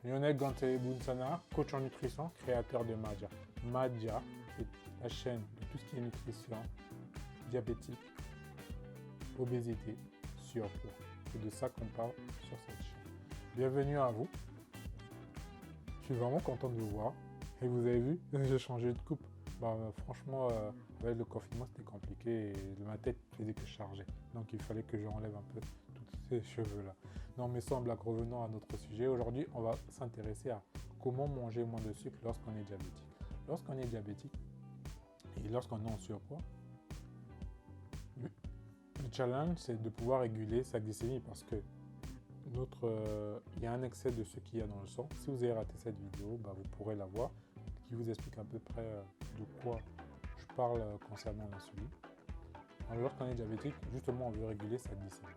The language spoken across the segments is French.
Lionel Ganté Bounsana, coach en nutrition, créateur de Madja. Madja, c'est la chaîne de tout ce qui est nutrition, diabétique, obésité, surpoids. C'est de ça qu'on parle sur cette chaîne. Bienvenue à vous. Je suis vraiment content de vous voir. Et vous avez vu, j'ai changé de coupe. Franchement, avec le confinement, c'était compliqué et ma tête faisait que charger. Donc, il fallait que j'enlève un peu tous ces cheveux-là. Non, mais sans blague, revenons à notre sujet. Aujourd'hui, on va s'intéresser à comment manger moins de sucre lorsqu'on est diabétique. Lorsqu'on est diabétique et lorsqu'on est en surpoids, le challenge, c'est de pouvoir réguler sa glycémie parce que il y a un excès de ce qu'il y a dans le sang. Si vous avez raté cette vidéo, vous pourrez la voir, qui vous explique à peu près de quoi je parle concernant l'insuline. Alors, lorsqu'on est diabétique, justement, on veut réguler sa glycémie.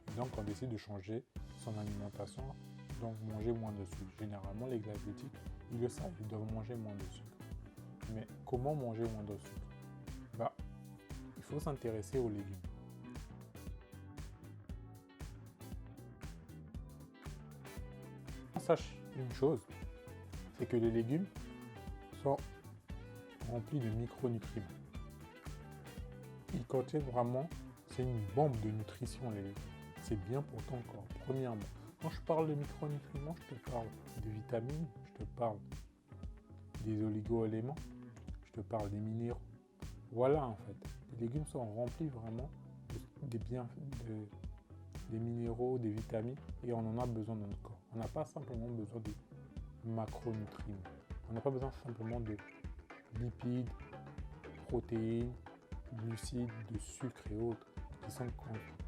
Et donc, on décide de changer son alimentation, donc manger moins de sucre. Généralement, les diabétiques, ils le savent, ils doivent manger moins de sucre. Mais comment manger moins de sucre? Il faut s'intéresser aux légumes. Sache une chose, c'est que les légumes sont remplis de micronutriments. Ils contiennent vraiment, c'est une bombe de nutrition les légumes. C'est bien pour ton corps, premièrement. Quand je parle de micronutriments, je te parle de vitamines, je te parle des oligo-éléments, je te parle des minéraux. Voilà en fait, les légumes sont remplis vraiment des minéraux, des vitamines, et on en a besoin dans notre corps. On n'a pas simplement besoin de macronutriments. On n'a pas besoin simplement de lipides, protéines, glucides, de sucre et autres,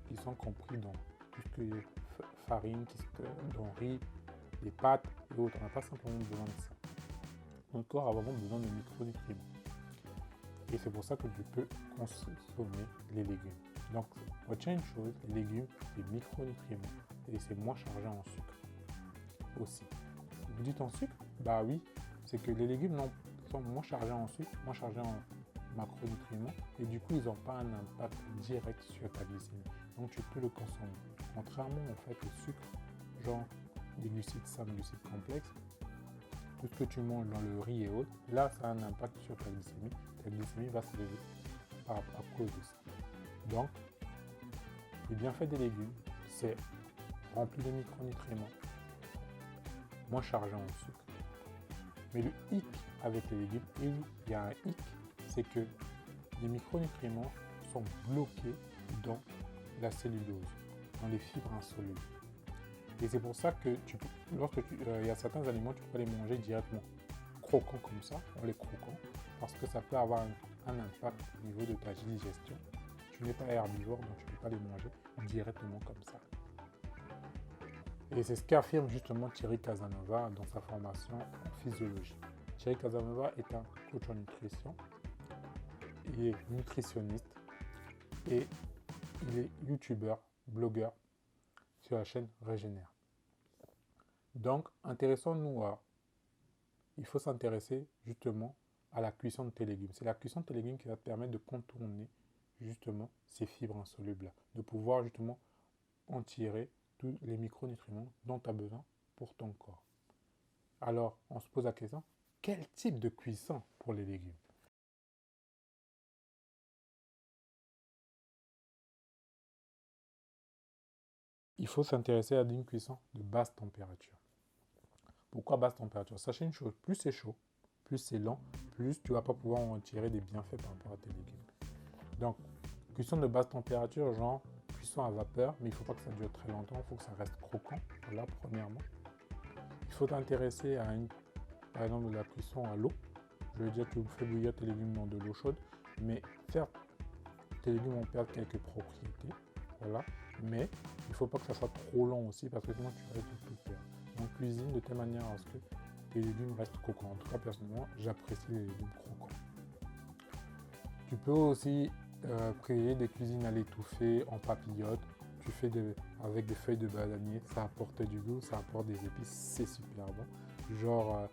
qui sont compris dans tout ce qui est farine, dans riz, les pâtes et autres. On n'a pas simplement besoin de ça. Notre corps a vraiment besoin de micronutriments. Et c'est pour ça que tu peux consommer les légumes. Donc, retiens une chose, les légumes, c'est micronutriments et c'est moins chargé en sucre aussi. Vous dites en sucre? Oui, c'est que les légumes sont moins chargés en sucre, moins chargés en macronutriments et du coup, ils n'ont pas un impact direct sur ta glycémie. Donc, tu peux le consommer. Contrairement en fait au sucre, genre des glucides simples, glucides complexes, tout ce que tu manges dans le riz et autres, là, ça a un impact sur ta glycémie. Ta glycémie va s'élever à cause de ça. Donc, les bienfaits des légumes, c'est rempli de micronutriments, moins chargé en sucre. Mais le hic avec les légumes, et il y a un hic, c'est que les micronutriments sont bloqués dans la cellulose, dans les fibres insolubles. Et c'est pour ça que il y a certains aliments, tu peux les manger directement croquants comme ça, en les croquant, parce que ça peut avoir un impact au niveau de ta digestion. Tu n'es pas herbivore, donc tu ne peux pas les manger directement comme ça. Et c'est ce qu'affirme justement Thierry Casanova dans sa formation en physiologie. Thierry Casanova est un coach en nutrition, il est nutritionniste et il est youtubeur, blogueur sur la chaîne Régénère. Donc, il faut s'intéresser justement à la cuisson de tes légumes. C'est la cuisson de tes légumes qui va te permettre de contourner justement ces fibres insolubles-là, de pouvoir justement en tirer tous les micronutriments dont tu as besoin pour ton corps. Alors, on se pose la question, quel type de cuisson pour les légumes? Il faut s'intéresser à une cuisson de basse température. Pourquoi basse température? Sachez une chose, plus c'est chaud, plus c'est lent, plus tu ne vas pas pouvoir en tirer des bienfaits par rapport à tes légumes. Donc, cuisson de basse température, genre cuisson à vapeur, mais il ne faut pas que ça dure très longtemps, il faut que ça reste croquant, voilà, premièrement. Il faut t'intéresser à par exemple, la cuisson à l'eau. Je veux dire, tu fais bouillir tes légumes dans de l'eau chaude, mais certes, tes légumes vont perdre quelques propriétés, voilà, mais il ne faut pas que ça soit trop long aussi, parce que sinon tu risques de tout perdre. Donc, cuisine de telle manière à ce que tes légumes restent croquants. En tout cas, personnellement, j'apprécie les légumes croquants. Tu peux aussi privilégier des cuisines à l'étouffée, en papillote. Tu fais avec des feuilles de bananier, ça apporte du goût, ça apporte des épices, c'est super bon. Genre,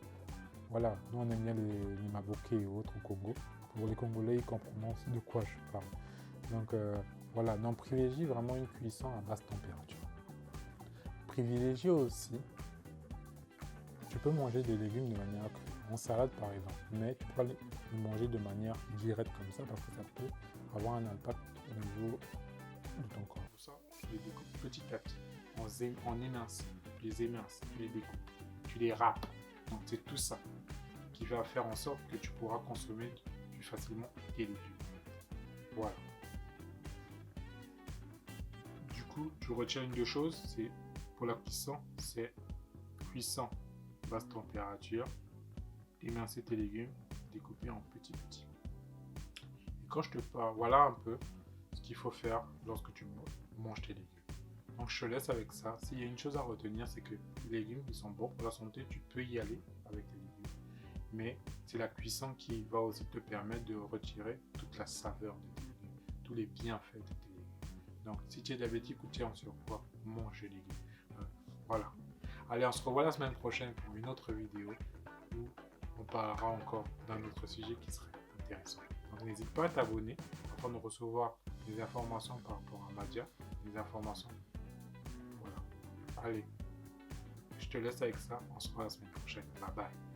voilà, nous on aime bien les maboké et autres au Congo. Pour les Congolais, ils comprennent de quoi je parle. Donc voilà, on privilégie vraiment une cuisson à basse température. Privilégiez aussi Tu peux manger des légumes de manière crue, en salade par exemple, mais tu peux pas les manger de manière directe comme ça parce que ça peut avoir un impact au niveau de ton corps. Pour ça, tu les découpes petit à petit, en émince, tu les éminces, tu les découpes, tu les râpes. Donc c'est tout ça qui va faire en sorte que tu pourras consommer plus facilement tes légumes. Voilà. Du coup, tu retiens une deux choses, c'est pour la cuisson, c'est cuisson basse température, émincer tes légumes, découper en petits. Et quand je te parle, voilà un peu ce qu'il faut faire lorsque tu manges tes légumes. Donc je te laisse avec ça. S'il y a une chose à retenir, c'est que les légumes qui sont bons pour la santé, tu peux y aller avec tes légumes. Mais c'est la cuisson qui va aussi te permettre de retirer toute la saveur de tes légumes, tous les bienfaits de tes légumes. Donc si tu es diabétique ou tu es en surpoids, mange les légumes. Voilà. Allez, on se revoit la semaine prochaine pour une autre vidéo où on parlera encore d'un autre sujet qui serait intéressant. Donc n'hésite pas à t'abonner afin de recevoir des informations par rapport à Madia, des informations. Voilà. Allez, je te laisse avec ça. On se revoit la semaine prochaine. Bye bye.